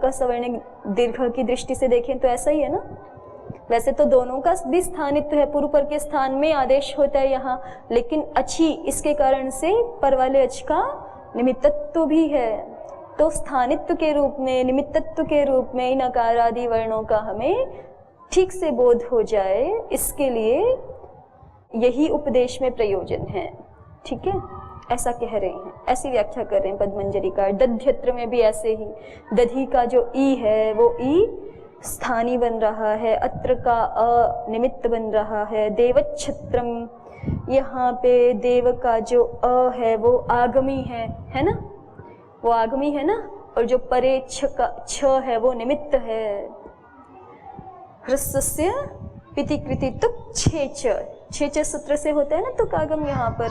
क सवर्णिक दीर्घ की दृष्टि से देखें तो ऐसा ही है ना। वैसे तो दोनों का भी स्थानित्व है, पूर्व पर के स्थान में आदेश होता है यहाँ, लेकिन अच्छी इसके कारण से पर वाले अच का निमित्तत्व भी है। तो स्थानित्व के रूप में, निमित्तत्व के रूप में इन अकार आदि वर्णों का हमें ठीक से बोध हो जाए, इसके लिए यही उपदेश में प्रयोजन है। ठीक है, ऐसा कह रहे हैं, ऐसी व्याख्या कर रहे हैं पद्मंजरीकार। दध्यत्र में भी ऐसे ही, दधि का जो ई है वो ई स्थानी बन रहा है, अत्र का अ निमित्त बन रहा है। देवच्छत्रम, यहाँ पे देव का जो अ है वो आगमी है ना, वो आगमी है ना, और जो परे छ का छ है वो निमित्त है। ह्रस्वस्य पिति कृति तुक छे सूत्र से होता है ना तुक आगम यहाँ पर,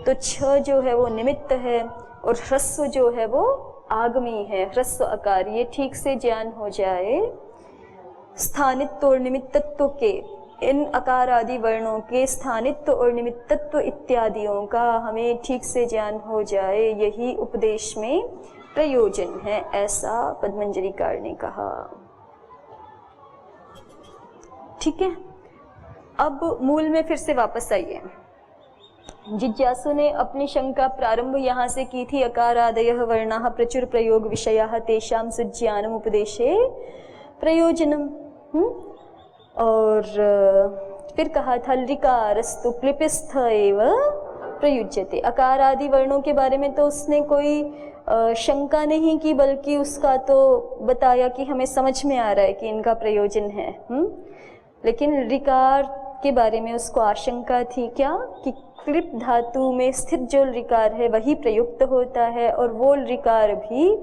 तो छ जो है वो निमित्त है और ह्रस्व जो है वो आगमी है, ह्रस्व आकार। ये ठीक से ज्ञान हो जाए, स्थानित्व और निमित्तत्व के, इन अकार आदि वर्णों के स्थानित्व और निमित्तत्व इत्यादियों का हमें ठीक से ज्ञान हो जाए, यही उपदेश में प्रयोजन है, ऐसा पद्मंजरीकार ने कहा। ठीक है, अब मूल में फिर से वापस आइए। जिज्ञासु ने अपनी शंका प्रारंभ यहाँ से की थी, अकारादयः वर्णाः प्रचुर प्रयोग विषयाः तेषां सुज्ञानम् उपदेशे प्रयोजनम। और फिर कहा था लिकारस्तु क्लिपिस्थ एव प्रयुज्यते। अकार आदि वर्णों के बारे में तो उसने कोई शंका नहीं की, बल्कि उसका तो बताया कि हमें समझ में आ रहा है कि इनका प्रयोजन है। लेकिन ऋकार के बारे में उसको आशंका थी, क्या कि क्लिप धातु में स्थित जो ऋकार है वही प्रयुक्त होता है, और वो ऋकार भी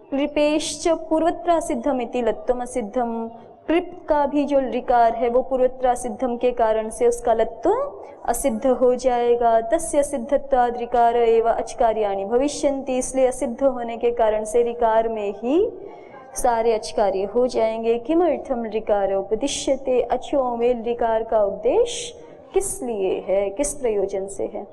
क्लिपेश्च पूर्वत्रासिद्धम इति लत्वम असिद्धम। क्लिप का भी जो ऋकार है वो पूर्वत्रासिद्धम के कारण से उसका लत्व असिद्ध हो जाएगा। तस्य सिद्धत्वाद ऋकार एवं अचकार्याणि भविष्यन्ति, इसलिए असिद्ध होने के कारण से ऋकार में ही सारे अचकार्य हो जाएंगे। किमर्थम ऋकार उपदिश्यते, अचों में ऋकार का उपदेश किस लिए है, किस प्रयोजन से है?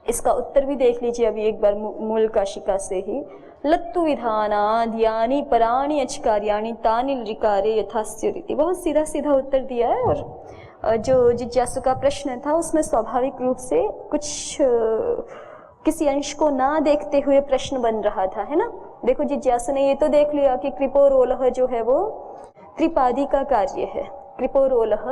इसका उत्तर भी देख लीजिए अभी एक बार मूल काशिका से ही। लत्तु विधानाद यानी पराणि अचकार्याणि तानि ऋकारे यथास्युरिति। बहुत सीधा सीधा उत्तर दिया है, और जो जिज्ञासु का प्रश्न था उसमें स्वाभाविक रूप से कुछ किसी अंश को ना देखते हुए प्रश्न बन रहा था, है ना। देखो जिज्ञासु ने ये तो देख लिया कि कृपोरोलह जो है वो त्रिपादी का कार्य है, कृपोरोलह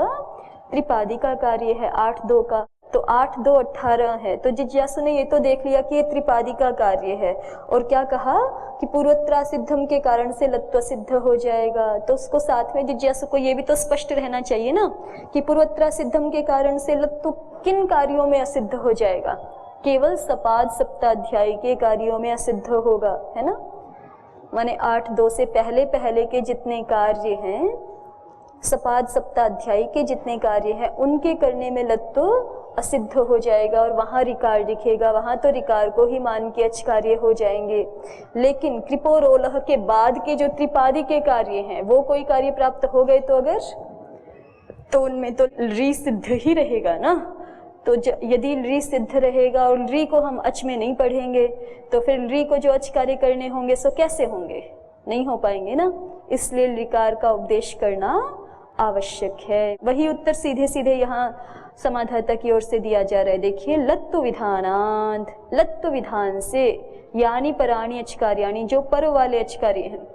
त्रिपादी का कार्य है 8-2 का, तो 8-2 18 है। तो जिज्ञासु ने ये तो देख लिया कि ये त्रिपादी का कार्य है, और क्या कहा कि पूर्वत्रासिद्धम के कारण से लत्व सिद्ध हो जाएगा। तो उसको साथ में जिज्ञासु को ये भी तो स्पष्ट रहना चाहिए ना कि पूर्वत्रासिद्धम के कारण से लत्व किन कार्यों में असिद्ध हो जाएगा। केवल सपाद सप्ताध्यायी के कार्यों में असिद्ध होगा, है ना। माने 8-2 से पहले पहले के जितने कार्य हैं, सपाद सप्ताध्यायी के जितने कार्य हैं, उनके करने में लत्व असिद्ध हो जाएगा और वहाँ ऋकार दिखेगा, वहाँ तो ऋकार को ही मान के अच कार्य हो जाएंगे। लेकिन कृपोरोलह के बाद के जो त्रिपादी के कार्य हैं वो कोई कार्य प्राप्त हो गए तो अगर, तो उनमें तो री सिद्ध ही रहेगा ना। तो यदि री सिद्ध रहेगा और री को हम अच में नहीं पढ़ेंगे तो फिर री को जो अच कार्य करने होंगे सो कैसे होंगे, नहीं हो पाएंगे ना। इसलिए ऋकार का उपदेश करना आवश्यक है। वही उत्तर सीधे सीधे यहाँ समाधाता की ओर से दिया जा रहा है। देखिए, लत्तु विधानाद, लत्तु विधान से यानी पराणी अचकार्याणी, जो पर वाले अचकार्य हैं।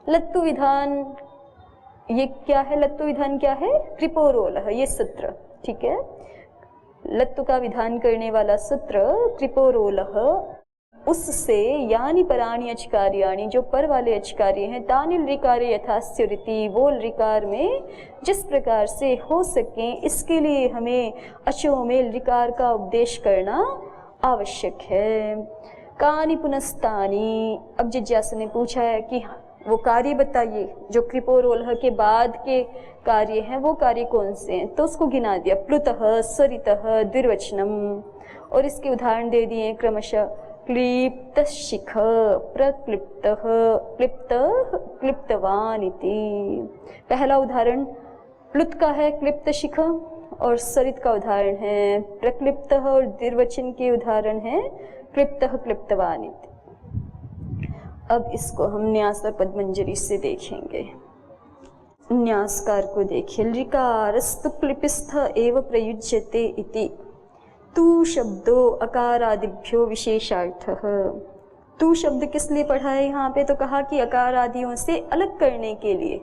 लत्तु विधान ये क्या है, लत्तु विधान क्या है, कृपोरोलह, ये सूत्र, ठीक है। लत्तु का विधान करने वाला सूत्र कृपोरोलह, उससे यानी पराणी अचकार्याणी, जो पर वाले अचकार्य हैं, तानिल ऋकारे यथास्युरिति, वो ऋकार में जिस प्रकार से हो सके इसके लिए हमें अचो में ऋकार का उपदेश करना आवश्यक है। कानि पुनस्तानि, अब जिज्ञासु ने पूछा है कि वो कार्य बताइए जो कृपोरोलह के बाद के कार्य हैं, वो कार्य कौन से हैं। तो उसको गिना दिया, प्लुतः, स्वरितः, द्विर्वचनम, और इसके उदाहरण दे दिए क्रमशः। क्लिप्त शिख, प्रक्लिप्तः, क्लिप्तः, क्लिप्तवान इति। पहला उदाहरण प्लुत का है, क्लिप्त शिख, और स्वरित का उदाहरण है प्रक्लिप्तः, और द्विर्वचन के उदाहरण है क्लिप्तः, क्लिप्तवान इति। अब इसको हम न्यास और पद्मंजरी से देखेंगे। न्यासकार को देखिए, ऋकारस्तु क्लिपिस्थ एव प्रयुज्यते इति तू शब्दो अकारादिभ्यो विशेषार्थः। तू शब्द किस लिए पढ़ा है यहाँ पे? तो कहा कि अकार आदियों से अलग करने के लिए।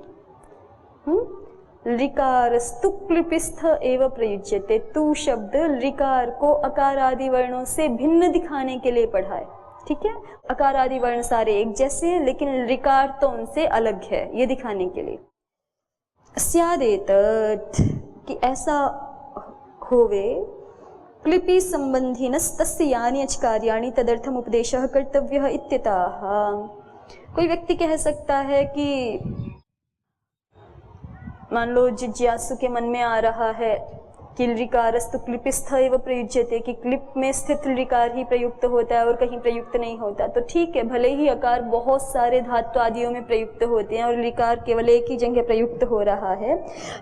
ऋकारस्तु क्लिपिस्थ एव प्रयुज्यते, तू शब्द ऋकार को अकार आदि वर्णों से भिन्न दिखाने के लिए पढ़ा है। ठीक है, अकार आदि वर्ण सारे एक जैसे हैं, लेकिन ऋकार तो उनसे अलग है, ये दिखाने के लिए। स्यादेतत्, कि ऐसा होवे, क्लिपि संबंधिनस्तस्य यानि अचकार्याणि तदर्थम उपदेशः कर्तव्यः इत्यतः। कोई व्यक्ति कह सकता है कि मान लो जिज्ञासु के मन में आ रहा है कि ऋकारस्तु क्लिपिस्थ एव प्रयुज्यते, कि क्लिप में स्थित ऋकार ही प्रयुक्त होता है और कहीं प्रयुक्त नहीं होता। तो ठीक है, भले ही अकार बहुत सारे धातु आदियों में प्रयुक्त होते हैं और ऋकार केवल एक ही जगह प्रयुक्त हो रहा है,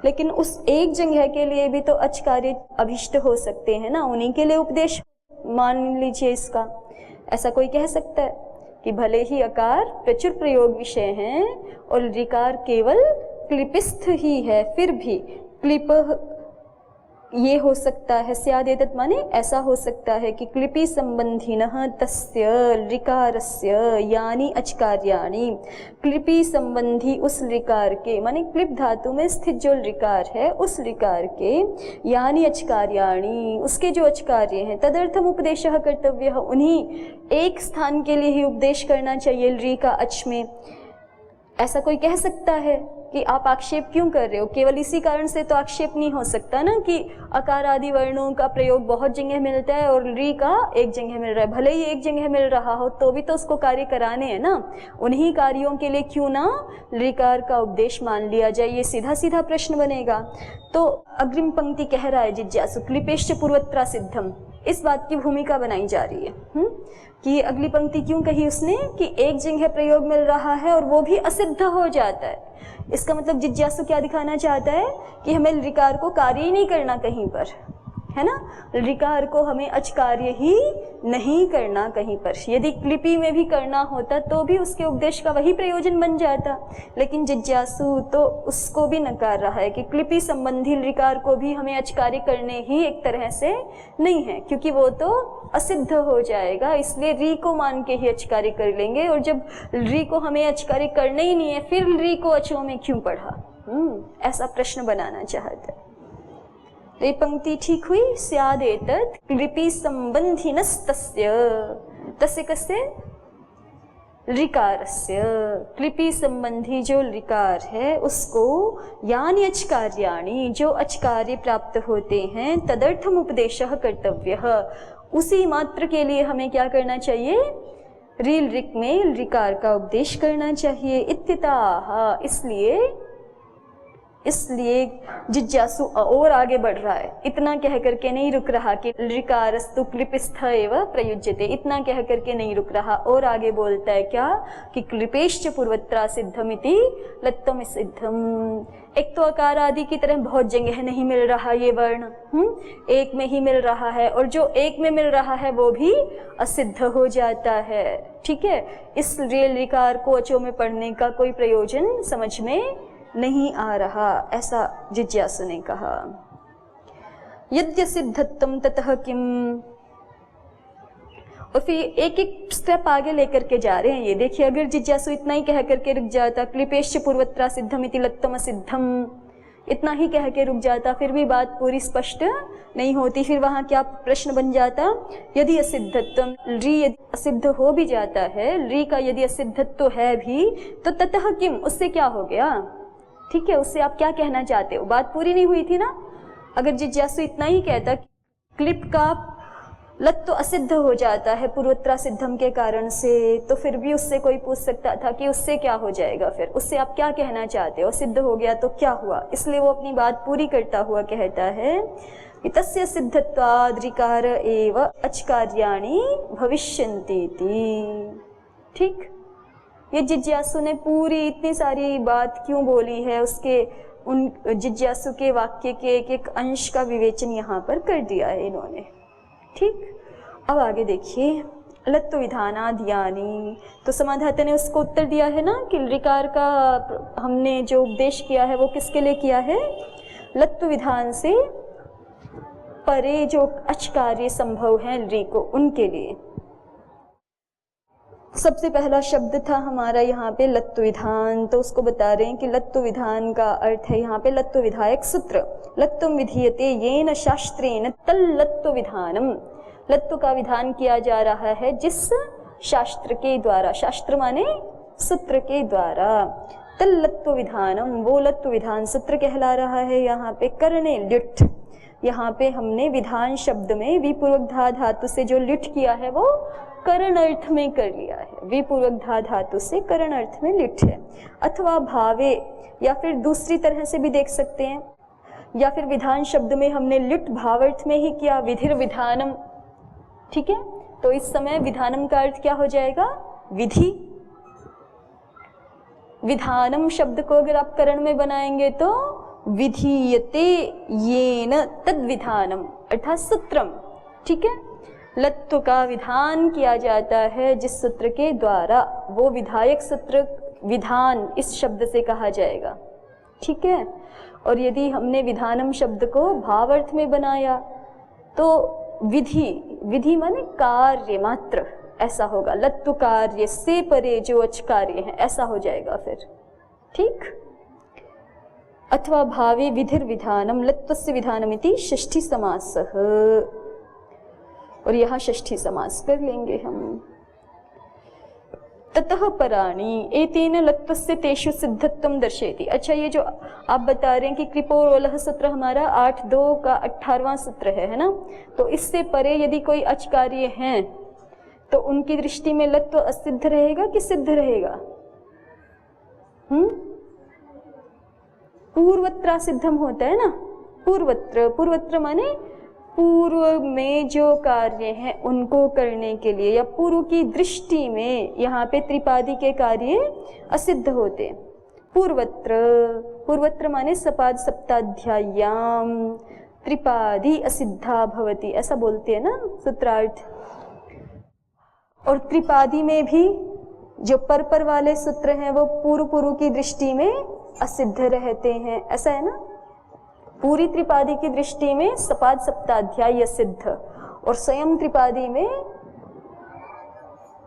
लेकिन उस एक जगह के लिए भी तो अचकार्य अभिष्ट हो सकते हैं ना, उन्हीं के लिए उपदेश मान लीजिए इसका। ऐसा कोई कह सकता है कि भले ही अकार प्रचुर प्रयोग विषय हैं और ऋकार केवल क्लिपिस्थ ही है, फिर भी क्लिप ये हो सकता है, स्यादेतत् माने ऐसा हो सकता है कि क्लिपि संबंधिनः तस्य ऋकारस्य यानि अचकार्याणि, क्लिपि संबंधी उस ऋकार के, माने क्लिप धातु में स्थित जो ऋकार है उस ऋकार के, यानि अचकार्याणि, उसके जो अचकार्य हैं, तदर्थम उपदेशः कर्तव्यः, उन्हीं एक स्थान के लिए ही उपदेश करना चाहिए ऋ का अच में। ऐसा कोई कह सकता है कि आप आक्षेप क्यों कर रहे हो? केवल इसी कारण से तो आक्षेप नहीं हो सकता ना कि अकार आदि वर्णों का प्रयोग बहुत जगह मिलता है और ऋ का एक जगह मिल रहा है। भले ही एक जगह मिल रहा हो तो भी तो उसको कार्य कराने हैं ना, उन्हीं कार्यों के लिए क्यों ना ऋकार का उपदेश मान लिया जाए? ये सीधा सीधा प्रश्न बनेगा। तो अग्रिम पंक्ति कह रहा है जिज्ञासु क्लिपेश्च पूर्वत्रा सिद्धम, इस बात की भूमिका बनाई जा रही है कि अगली पंक्ति क्यों कही उसने कि एक जगह प्रयोग मिल रहा है और वो भी असिद्ध हो जाता है। इसका मतलब जिज्ञासु क्या दिखाना चाहता है कि हमें ऋकार को कार्य ही नहीं करना कहीं पर, है ना, ऋकार को हमें अचकार्य ही नहीं करना कहीं पर। यदि क्लिपि में भी करना होता तो भी उसके उपदेश का वही प्रयोजन बन जाता, लेकिन जिज्ञासु तो उसको भी नकार रहा है कि क्लिपि संबंधी ऋकार को भी हमें अचकार्य करने ही एक तरह से नहीं है, क्योंकि वो तो असिद्ध हो जाएगा, इसलिए ऋ को मान के ही अचकार्य कर लेंगे। और जब ऋ को हमें अचकार्य करना ही नहीं है, फिर ऋ को अचों में क्यों पढ़ा? ऐसा प्रश्न बनाना चाहता है। तो ये पंक्ति ठीक हुई। स्यादेतत् क्लिपि संबंधिनस्तस्य, तस्य कस्य? ऋकारस्य, क्लिपि संबंधी जो ऋकार है उसको यानि अचकार्याणि, जो अचकार्य प्राप्त होते हैं, तदर्थम उपदेशः कर्तव्यः, उसी मात्र के लिए हमें क्या करना चाहिए? रील ऋक में ऋकार का उपदेश करना चाहिए। इत्यतः, इसलिए जिज्ञासु और आगे बढ़ रहा है, इतना कह करके नहीं रुक रहा कि ऋकारस्तु क्लिपिस्थ एव प्रयुज्यते, इतना कह करके नहीं रुक रहा, और आगे बोलता है क्या कि क्लिपेश्च पूर्वत्रा सिद्धमिति लत्तम सिद्धम। एक तो अकार आदि की तरह बहुत जगह नहीं मिल रहा ये वर्ण, एक में ही मिल रहा है, और जो एक में मिल रहा है वो भी असिद्ध हो जाता है। ठीक है, इस ऋकार को अचों में पढ़ने का कोई प्रयोजन समझ में नहीं आ रहा, ऐसा जिज्ञासु ने कहा। यद्यसिद्धत्वं ततः किम, और फिर एक एक स्टेप आगे लेकर के जा रहे हैं ये देखिए। अगर जिज्ञासु इतना ही कह करके रुक जाता, क्लिपेश्च पूर्वत्रा सिद्धमिति लत्तम सिद्धम, इतना ही कह के रुक जाता, फिर भी बात पूरी स्पष्ट नहीं होती। फिर वहाँ क्या प्रश्न बन जाता? यदि असिद्धत्वम, ऋ यदि असिद्ध हो भी जाता है, ऋ का यदि असिद्धत्व है भी, तो ततः किम, उससे क्या हो गया? ठीक है, उससे आप क्या कहना चाहते हो? बात पूरी नहीं हुई थी ना। अगर जिज्ञासु इतना ही कहता क्लिप का लत तो असिद्ध हो जाता है पूर्वत्रा सिद्धम के कारण से, तो फिर भी उससे कोई पूछ सकता था कि उससे क्या हो जाएगा, फिर उससे आप क्या कहना चाहते हो? सिद्ध हो गया तो क्या हुआ? इसलिए वो अपनी बात पूरी करता हुआ कहता है कि तस्य सिद्धत्वाद् ऋकार एव अचकार्याणि भविष्यन्तीति। ठीक, ये जिज्ञासु ने पूरी इतनी सारी बात क्यों बोली है, उसके उन जिज्ञासु के वाक्य के एक एक अंश का विवेचन यहाँ पर कर दिया है इन्होंने। ठीक, अब आगे देखिए लत्तु विधानाद्यानि। तो समाधाता ने उसको उत्तर दिया है ना कि ऋकार का हमने जो उपदेश किया है वो किसके लिए किया है? लत्तु विधान से परे जो अचकार्य संभव है ऋ को, उनके लिए। सबसे पहला शब्द था हमारा यहाँ पे लत्तु विधान, तो उसको बता रहे हैं कि लत्तु विधान का अर्थ है यहाँ पे लत्तु विधायक सूत्र। लत्तुम विधीयते येन शास्त्रेण तल लत्तु विधानम। लत्तु का विधान किया जा रहा है जिस शास्त्र के द्वारा, शास्त्र माने सूत्र के द्वारा। तल लत्तु विधानम, वो लत्तु विधान सूत्र कहला रहा है यहाँ पे। करणे लिट, यहाँ पे हमने विधान शब्द में विपूर्वक धा धातु से जो लिट किया है वो करण अर्थ में कर लिया है। विपूर्वक धा धातु से करण अर्थ में लिट है। अथवा भावे, या फिर दूसरी तरह से भी देख सकते हैं, या फिर विधान शब्द में हमने लिट भावार्थ में ही किया, विधिर विधानम। ठीक है, तो इस समय विधानम का अर्थ क्या हो जाएगा? विधि। विधानम शब्द को अगर आप करण में बनाएंगे तो विधीयते येन तद विधानम, अर्थात सूत्रम। ठीक है, लत्तु का विधान किया जाता है जिस सूत्र के द्वारा, वो विधायक सूत्र विधान इस शब्द से कहा जाएगा। ठीक है, और यदि हमने विधानम शब्द को भावार्थ में बनाया तो विधि, विधि माने कार्य मात्र, ऐसा होगा। लत्तु कार्य से परे जो अचकार्य है, ऐसा हो जाएगा फिर। ठीक, अथवा भावे विधिर विधानम लत्वस्य विधानमिति षष्ठी समासः, और यहाँ षष्ठी समास कर लेंगे हम। ततः पराणि एतेन लत्वस्य तेषु सिद्धत्वं दर्शयति। अच्छा, ये जो आप बता रहे हैं कि कृपोरोलः सूत्र हमारा 8.2 का 18वां सूत्र है ना, तो इससे परे यदि कोई अचकार्य हैं तो उनकी दृष्टि में लत्व असिद्ध रहेगा कि सिद्ध रहेगा? पूर्वत्र सिद्धम होता है ना, पूर्वत्र, पूर्वत्र माने पूर्व में जो कार्य हैं उनको करने के लिए, या पूर्व की दृष्टि में यहाँ पे त्रिपादी के कार्य असिद्ध होते। पूर्वत्र, पूर्वत्र माने सपाद सप्ताध्याय्याम त्रिपादी असिद्धा भवति, ऐसा बोलते हैं ना सूत्रार्थ। और त्रिपादी में भी जो पर वाले सूत्र हैं वो पूर्व की दृष्टि में असिद्ध रहते हैं, ऐसा है ना। पूरी त्रिपादी की दृष्टि में सपाद सप्ताध्याय सिद्ध, और स्वयं त्रिपादी में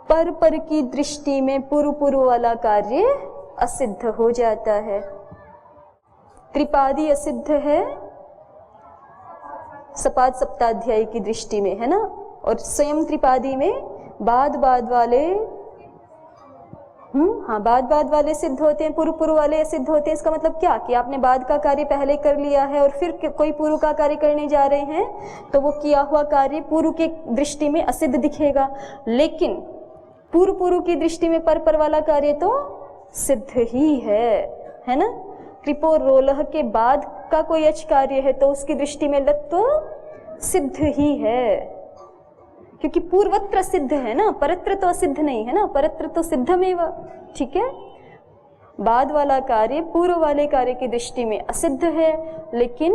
पर की दृष्टि में पूर्व वाला कार्य असिद्ध हो जाता है। त्रिपादी असिद्ध है सपाद सप्ताध्याय की दृष्टि में, है ना, और स्वयं त्रिपादी में बाद वाले बाद वाले सिद्ध होते हैं, पूर्व वाले सिद्ध होते हैं। इसका मतलब क्या कि आपने बाद का कार्य पहले कर लिया है और फिर कोई पूर्व का कार्य करने जा रहे हैं तो वो किया हुआ कार्य पूर्व की दृष्टि में असिद्ध दिखेगा, लेकिन पूर्व की दृष्टि में पर वाला कार्य तो सिद्ध ही है ना। कृपो रोलह के बाद का कोई अच कार्य है तो उसकी दृष्टि में लत्व सिद्ध ही है, क्योंकि पूर्वत्र सिद्ध है ना, परत्र तो असिद्ध नहीं है ना, परत्र तो सिद्धमेव। ठीक है, बाद वाला कार्य पूर्व वाले कार्य की दृष्टि में असिद्ध है, लेकिन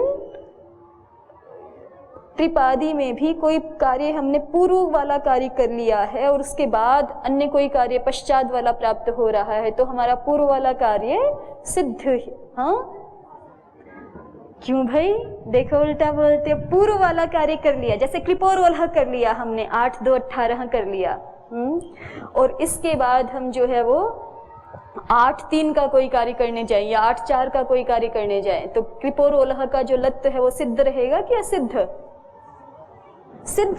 त्रिपादी में भी कोई कार्य हमने पूर्व वाला कार्य कर लिया है और उसके बाद अन्य कोई कार्य पश्चात वाला प्राप्त हो रहा है तो हमारा पूर्व वाला कार्य सिद्ध है। हाँ, क्यों भाई? देखो उल्टा बोलते, पूर्व वाला कार्य कर लिया, जैसे कृपोरोलह कर लिया हमने, 8-2-18 कर लिया, और इसके बाद हम जो है वो 8-3 का कोई कार्य करने जाए या 8-4 का कोई कार्य करने जाए तो कृपोरोलह का जो लत्व है वो सिद्ध रहेगा कि असिद्ध? सिद्ध।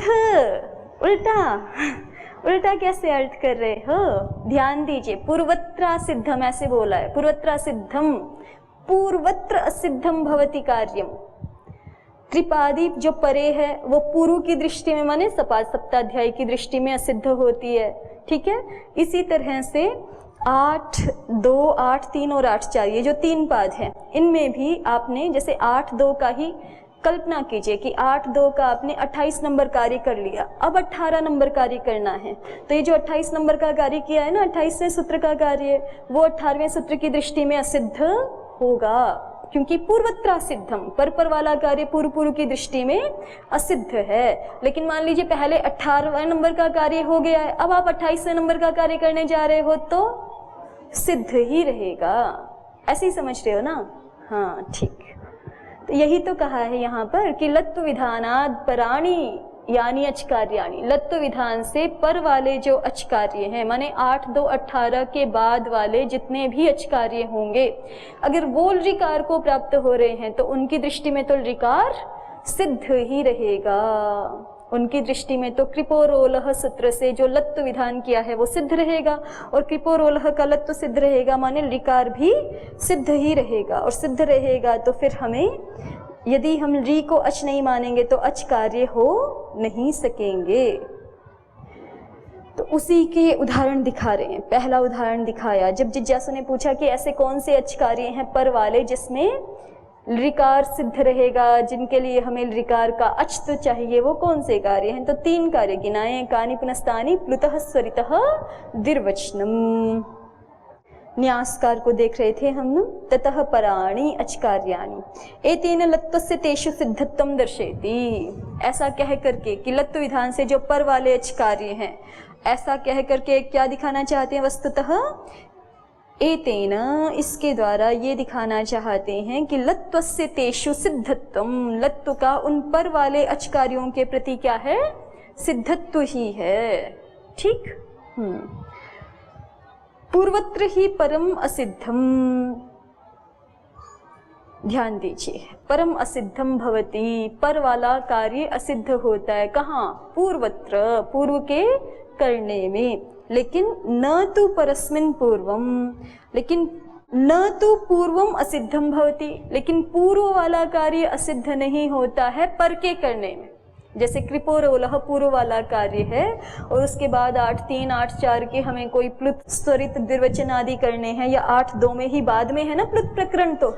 उल्टा कैसे अर्थ कर रहे हो? ध्यान दीजिए, पूर्वत्र सिद्धम ऐसे बोला है, पूर्वत्र सिद्धम, पूर्वत्र असिद्धम भवति कार्यम। त्रिपादी जो परे है वो पूर्व की दृष्टि में माने सपाद सप्ताध्याय की दृष्टि में असिद्ध होती है। ठीक है, इसी तरह से 8-2, 8-3 और 8-4 ये जो 3 पाद हैं इनमें भी आपने जैसे 8-2 का ही कल्पना कीजिए कि 8-2 का आपने 28 नंबर कार्य कर लिया, अब 18 नंबर कार्य करना है, तो ये जो 28 नंबर का कार्य किया है ना, 28वें सूत्र का कार्य, वो 18वें सूत्र की दृष्टि में असिद्ध होगा। क्योंकि पूर्वत्रा सिद्धम, पर वाला कार्य पूर्व की दृष्टि में असिद्ध है। लेकिन मान लीजिए पहले 18वें नंबर का कार्य हो गया है, अब आप 28वें नंबर का कार्य करने जा रहे हो तो सिद्ध ही रहेगा। ऐसे ही समझ रहे हो ना? हाँ ठीक। तो यही तो कहा है यहाँ पर कि लत्व विधानाद पराणी यानी अचकार्याणी, लत्व विधान से पर वाले जो अचकार्य हैं, माने 8, 2, 18 के बाद वाले जितने भी अचकार्य होंगे, अगर वो ऋकार को प्राप्त हो रहे हैं तो उनकी दृष्टि में तो ऋकार सिद्ध ही रहेगा। उनकी दृष्टि में तो कृपोरोलह सूत्र से जो लत्व विधान किया है वो सिद्ध रहेगा, और कृपोरोलह का लत्व सिद्ध रहेगा माने ऋकार भी सिद्ध ही रहेगा। और सिद्ध रहेगा तो फिर हमें, यदि हम री को अच नहीं मानेंगे तो अच कार्य हो नहीं सकेंगे। तो उसी के उदाहरण दिखा रहे हैं। पहला उदाहरण दिखाया जब जिज्ञासु ने पूछा कि ऐसे कौन से अच कार्य हैं पर वाले जिसमें ऋकार सिद्ध रहेगा, जिनके लिए हमें ऋकार का अच तो चाहिए, वो कौन से कार्य हैं? तो 3 कार्य गिनाए, कानि पुनस्तानि प्लुतः स्वरितः दिर्वचनम। न्यासकार को देख रहे थे हम। ततः पराणी अचकार्याणि एतेन लत्वस्य तेषु सिद्धत्वं दर्शयति। ऐसा कह करके कि लत्व विधान से जो पर वाले अचकार्य हैं, ऐसा कह करके क्या दिखाना चाहते हैं? वस्तुतः एतेन, इसके द्वारा ये दिखाना चाहते हैं कि लत्वस्य तेषु सिद्धत्वम, लत्व का उन पर वाले अचकार्यों के प्रति क्या है? सिद्धत्व ही है। ठीक। पूर्वत्र ही परम असिद्धम, ध्यान दीजिए, परम असिद्धम भवति, पर वाला कार्य असिद्ध होता है। कहाँ? पूर्वत्र, पूर्व के करने में। लेकिन न तो परस्मिन पूर्वम, लेकिन न तो पूर्वम असिद्धम भवति, लेकिन पूर्व वाला कार्य असिद्ध नहीं होता है पर के करने में। जैसे कृपोरोलह पूर्व वाला कार्य है और उसके बाद 8, 3, 8, 4 के हमें कोई प्लुत स्वरित द्विवचन आदि करने हैं, या 8, 2 में ही बाद में है ना प्लुत प्रकरण, तो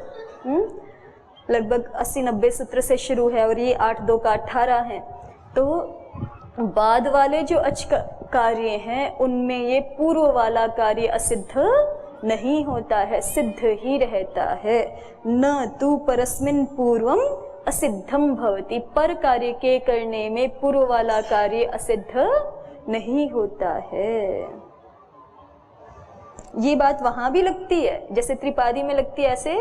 लगभग 80-90 सूत्र से शुरू है और ये 8, 2 का 18 है। तो बाद वाले जो अच कार्य हैं उनमें ये पूर्व वाला कार्य असिद्ध नहीं होता है, सिद्ध ही रहता है। न तु परस्मिन पूर्वम असिद्धम भवति, पर कार्य के करने में पूर्व वाला कार्य असिद्ध नहीं होता है। ये बात वहां भी लगती है, जैसे त्रिपादी में लगती है, ऐसे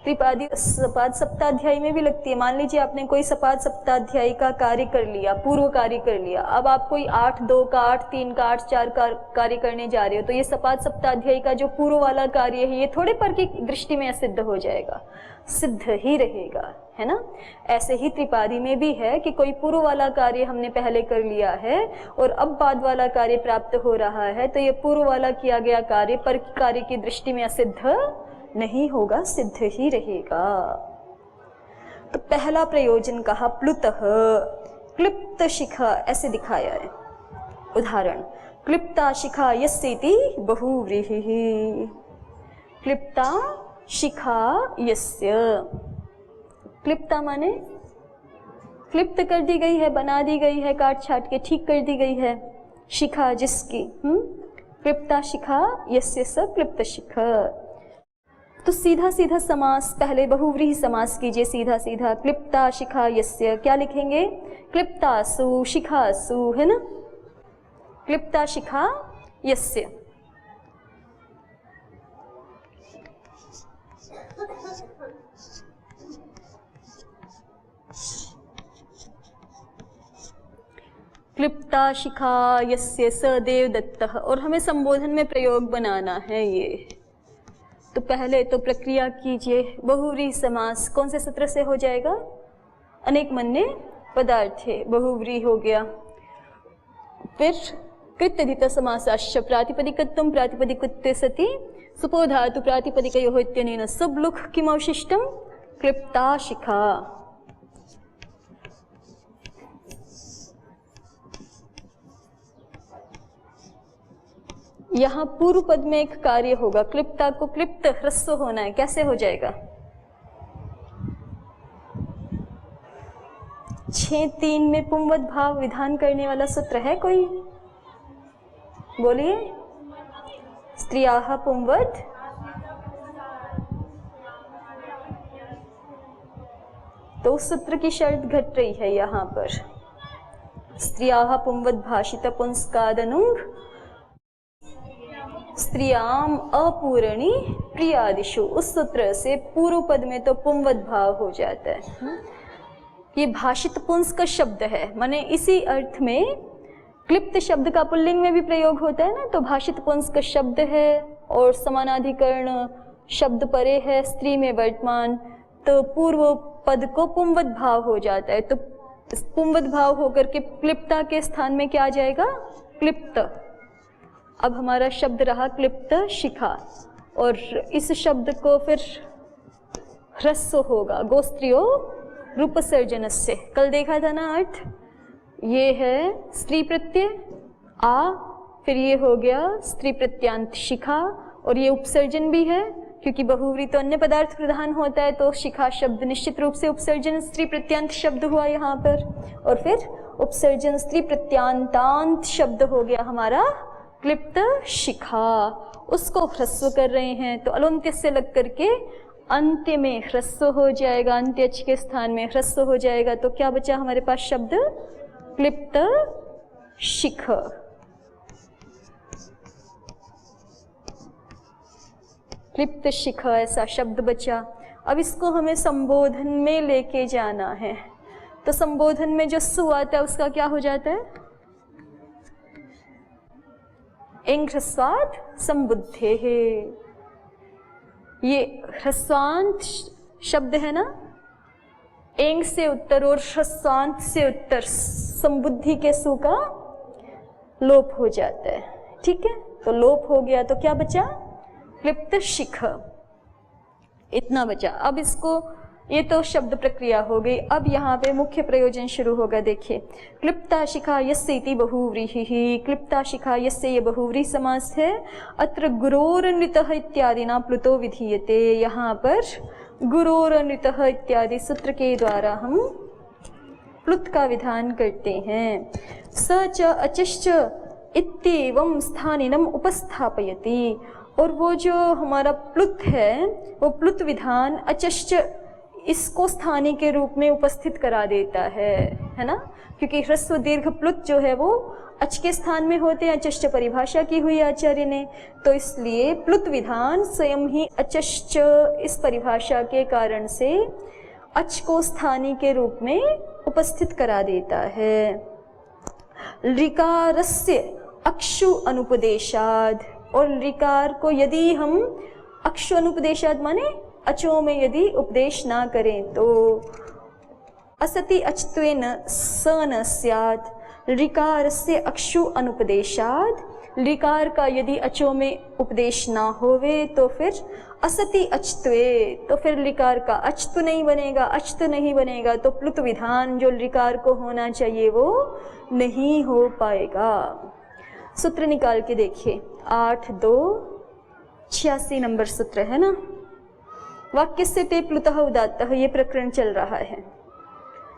त्रिपादी सपाद सप्ताध्यायी में भी लगती है। मान लीजिए आपने कोई सपाद सप्ताध्यायी का कार्य कर लिया, पूर्व कार्य कर लिया, अब आप कोई 8, 2 का 8, 3 का 8, 4 का कार्य करने जा रहे हो, तो ये सपाद सप्ताध्यायी का जो पूर्व वाला कार्य है ये थोड़े पर की दृष्टि में असिद्ध हो जाएगा, सिद्ध ही रहेगा, है ना। ऐसे ही त्रिपादी में भी है कि कोई पूर्व वाला कार्य हमने पहले कर लिया है और अब बाद वाला कार्य प्राप्त हो रहा है, तो ये पूर्व वाला किया गया कार्य पर कार्य की दृष्टि में असिद्ध नहीं होगा, सिद्ध ही रहेगा। तो पहला प्रयोजन कहा प्लुतः, क्लिप्त शिखा, ऐसे दिखाया है उदाहरण। क्लिप्ता शिखा यस्येति बहुव्रीहिः, क्लिप्ता शिखा यस्य, क्लिप्ता माने क्लिप्त कर दी गई है, बना दी गई है, काट छाट के ठीक कर दी गई है, शिखा जिसकी, क्लिप्ता शिखा यस्य स क्लिप्त शिखा। तो सीधा सीधा समास, पहले बहुव्रीहि समास कीजिए सीधा सीधा। क्लिप्ता शिखा यस्य, क्या लिखेंगे? क्लिप्तासु शिखासु, है ना। क्लिप्ता शिखा यस्य, क्लिप्ता शिखा यस्य स देवदत्तः, और हमें संबोधन में प्रयोग बनाना है ये। तो पहले तो प्रक्रिया कीजिए। बहुव्रीहि समास कौन से सूत्र से हो जाएगा? अनेक मन्ये पदार्थे, बहुव्रीहि हो गया। फिर कृत्यधित समासाश्च प्रातिपदिकत्वं प्रातिपदिकत्वे सति सुपो धातु प्रातिपदिकयोः इत्यनेन सुब्लुक् किमवशिष्टं? क्लिप्ता शिखा। यहाँ पूर्व पद में एक कार्य होगा, क्लिप्ता को क्लिप्त ह्रस्व होना है, कैसे हो जाएगा? 6-3 में पुंवद भाव विधान करने वाला सूत्र है कोई? बोलिए। स्त्रियाः पुंवद तो उस सूत्र की शर्त घट रही है यहाँ पर। स्त्रियाः पुंवद् भाषित पुंस्कादनुंग स्त्रियाम अपूरणी प्रियादिशु, उस सूत्र से पूर्व पद में तो पुंवद् भाव हो जाता है। ये भाषित पुंस का शब्द है, माने इसी अर्थ में क्लिप्त शब्द का पुल्लिंग में भी प्रयोग होता है ना, तो भाषित पुंस का शब्द है और समानाधिकरण शब्द परे है, स्त्री में वर्तमान, तो पूर्व पद को पुंवद् भाव हो जाता है। तो पुंवद् भाव होकर के क्लिप्ता के स्थान में क्या आ जाएगा? क्लिप्त। अब हमारा शब्द रहा क्लिप्त शिखा, और इस शब्द को फिर ह्रस्व होगा, गोस्त्रियो रूपसर्जनस्य। कल देखा था ना अर्थ, ये है स्त्री प्रत्यय आ, फिर ये हो गया स्त्री प्रत्यांत शिखा, और ये उपसर्जन भी है क्योंकि बहुव्रीहि तो अन्य पदार्थ प्रधान होता है, तो शिखा शब्द निश्चित रूप से उपसर्जन स्त्री प्रत्यांत शब्द हुआ यहाँ पर, और फिर उपसर्जन स्त्री प्रत्यांतांत शब्द हो गया हमारा क्लिप्त शिखा। उसको ह्रस्व कर रहे हैं तो अलोन्त्य से लग करके अंत्य में ह्रस्व हो जाएगा, अंत्यच के स्थान में ह्रस्व हो जाएगा। तो क्या बचा हमारे पास शब्द? क्लिप्त शिख। क्लिप्त शिख ऐसा शब्द बचा। अब इसको हमें संबोधन में लेके जाना है, तो संबोधन में जो सु आता है उसका क्या हो जाता है? एंग ह्रस्वात् संबुद्धे है। ये ह्रस्वांत शब्द है ना, एंग से उत्तर और ह्रस्वांत से उत्तर संबुद्धि के सु का लोप हो जाता है। ठीक है, तो लोप हो गया तो क्या बचा? क्लिप्त शिख, इतना बचा। अब इसको, ये तो शब्द प्रक्रिया हो गई। अब यहाँ पे मुख्य प्रयोजन शुरू होगा। देखिए, क्लिप्ता शिखा यस्य इति बहुव्रीहि, क्लिप्ता शिखा यस्य, ये बहुव्रीहि समास है। अत्र गुरोरन्वितः इत्यादि ना प्लुतो विधीयते। यहाँ पर गुरोरन्वितः इत्यादि सूत्र के द्वारा हम प्लुत का विधान करते हैं। स च अचश्च इत्येवं स्थानिनम उपस्थापयति, और वो जो हमारा प्लुत है वो प्लुत विधान अचश्च इसको स्थानी के रूप में उपस्थित करा देता है ना, क्योंकि ह्रस्व दीर्घ प्लुत जो है वो अच के स्थान में होते हैं। अचश्च परिभाषा की हुई आचार्य ने, तो इसलिए प्लुत विधान स्वयं ही अचश्च इस परिभाषा के कारण से अच को स्थानी के रूप में उपस्थित करा देता है। ऋकारस्य अक्षु अनुपदेशाद, और ऋकार को यदि हम अक्षु अनुपदेशाद माने अचों में यदि उपदेश ना करें तो असति अचत्वेन स न स्यात्। ऋकारस्य अक्षु अनुपदेशाद, ऋकार का यदि अचों में उपदेश ना होवे तो फिर असति अचत्वे, तो फिर ऋकार का अचत्व नहीं बनेगा। अचत्व नहीं बनेगा तो प्लुत विधान जो ऋकार को होना चाहिए वो नहीं हो पाएगा। सूत्र निकाल के देखिए, 8-2-86 नंबर सूत्र है ना। वाक्य से ते प्लुतः उदात्तः, ये प्रकरण चल रहा है।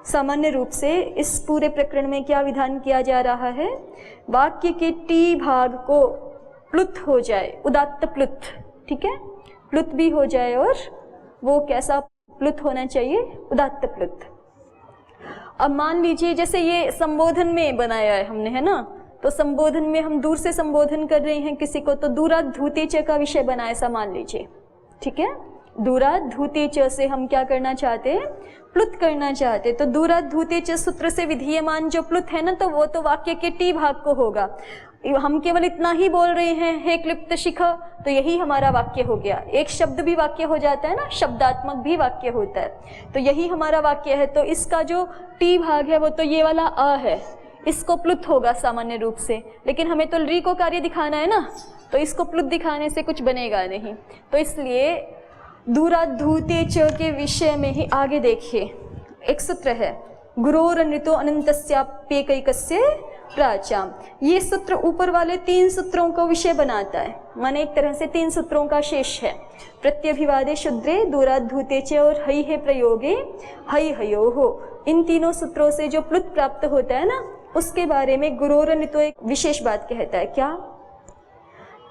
सामान्य रूप से इस पूरे प्रकरण में क्या विधान किया जा रहा है? वाक्य के टी भाग को प्लुत हो जाए, उदात्त प्लुत, ठीक है, प्लुत भी हो जाए, और वो कैसा प्लुत होना चाहिए? उदात्त प्लुत। अब मान लीजिए जैसे ये संबोधन में बनाया है हमने, है ना, तो संबोधन में हम दूर से संबोधन कर रहे हैं किसी को, तो दूरात् धूते च का विषय बना, ऐसा मान लीजिए, ठीक है। दूरात् धूते च से हम क्या करना चाहते हैं? प्लुत करना चाहते। तो दूरात् धूते च सूत्र से विधीयमान जो प्लुत है ना, तो वो तो वाक्य के टी भाग को होगा। हम केवल इतना ही बोल रहे हैं, हे क्लिप्त शिख, तो यही हमारा वाक्य हो गया। एक शब्द भी वाक्य हो जाता है ना, शब्दात्मक भी वाक्य होता है, तो यही हमारा वाक्य है। तो इसका जो टी भाग है वो तो ये वाला अ है, इसको प्लुत होगा सामान्य रूप से, लेकिन हमें तो री को कार्य दिखाना है ना, तो इसको प्लुत दिखाने से कुछ बनेगा नहीं। तो इसलिए दूरात् धूते च के विषय में ही आगे देखिए, एक सूत्र है, गुरोरन्वितो अनन्तस्याप्येकैकस्य प्राचाम। ये सूत्र ऊपर वाले 3 सूत्रों को विषय बनाता है, माने एक तरह से 3 सूत्रों का शेष है। प्रत्यभिवादे शुद्रे दूरात् धूते च और हई है प्रयोगे हई हयो हो, इन तीनों सूत्रों से जो प्लुत प्राप्त होता है ना, उसके बारे में गुरोरन्वितो एक विशेष बात कहता है। क्या?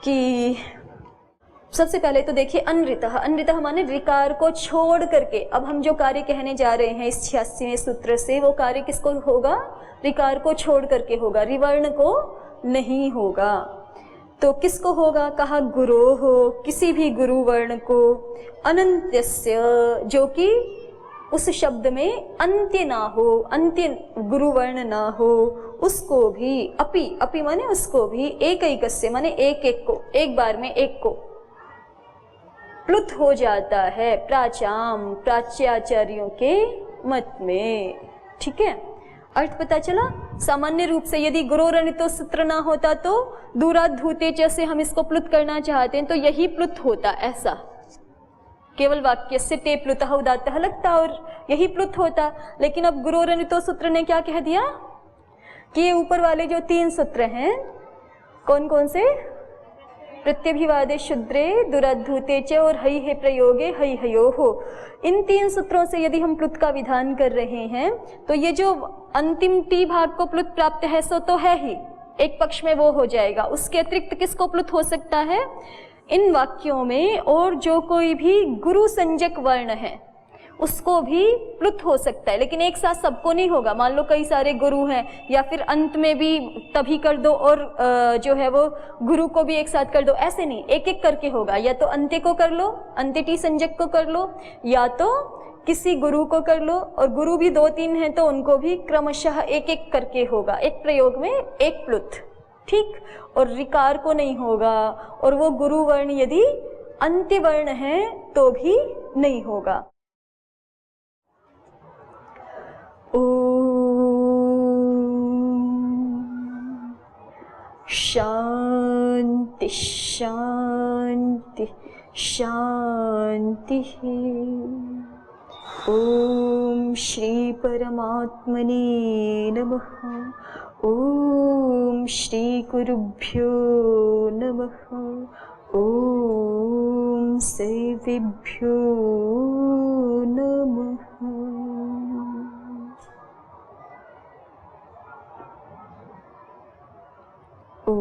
कि सबसे पहले तो देखिए अनृतः, अनृतः माने रिकार को छोड़ करके। अब हम जो कार्य कहने जा रहे हैं इस 86वें सूत्र से, वो कार्य किसको होगा? रिकार को छोड़ करके होगा, रिवर्ण को नहीं होगा। तो किसको होगा? कहा गुरो हो, किसी भी गुरु वर्ण को, अनंत्यस्य, जो कि उस शब्द में अंत्य ना हो, अंत्य गुरु वर्ण ना हो, उसको भी, अपि, अपि माने उसको भी, एक एकस्य माने एक एक को, एक बार में एक को प्लुत हो जाता है, प्राचाम, प्राच्याचार्यों के मत में। ठीक है, अर्थ पता चला। सामान्य रूप से यदि गुरोरनितो सूत्र ना होता तो दूरात धूते जैसे हम इसको प्लुत करना चाहते हैं तो यही प्लुत होता, ऐसा केवल वाक्य से ते प्लुतः उदात्तः लगता और यही प्लुत होता। लेकिन अब गुरोरनितो सूत्र ने क्या कह दिया कि ये ऊपर वाले जो 3 सूत्र हैं, कौन कौन से? प्रत्यभिवादे शूद्रे, दुराद्धूते च और हई है प्रयोगे हई हयो हो। इन 3 सूत्रों से यदि हम प्लुत का विधान कर रहे हैं तो ये जो अंतिम टी भाग को प्लुत प्राप्त है सो तो है ही, एक पक्ष में वो हो जाएगा। उसके अतिरिक्त किसको प्लुत हो सकता है? इन वाक्यों में और जो कोई भी गुरु संज्ञक वर्ण है उसको भी प्लुत हो सकता है, लेकिन एक साथ सबको नहीं होगा। मान लो कई सारे गुरु हैं, या फिर अंत में भी तभी कर दो और जो है वो गुरु को भी एक साथ कर दो, ऐसे नहीं, एक एक करके होगा। या तो अंत्य को कर लो, अंत्य टी संज्ञक को कर लो, या तो किसी गुरु को कर लो, और गुरु भी 2-3 हैं तो उनको भी क्रमशः एक एक करके होगा, एक प्रयोग में एक प्लुत। ठीक, और रिकार को नहीं होगा, और वो गुरु वर्ण यदि अंत्य वर्ण है तो भी नहीं होगा। शांति शांति शांति। ओम श्री परमात्मने नमः। ओम श्री गुरुभ्यो नमः। ओम सर्वेभ्यो नमः। ओ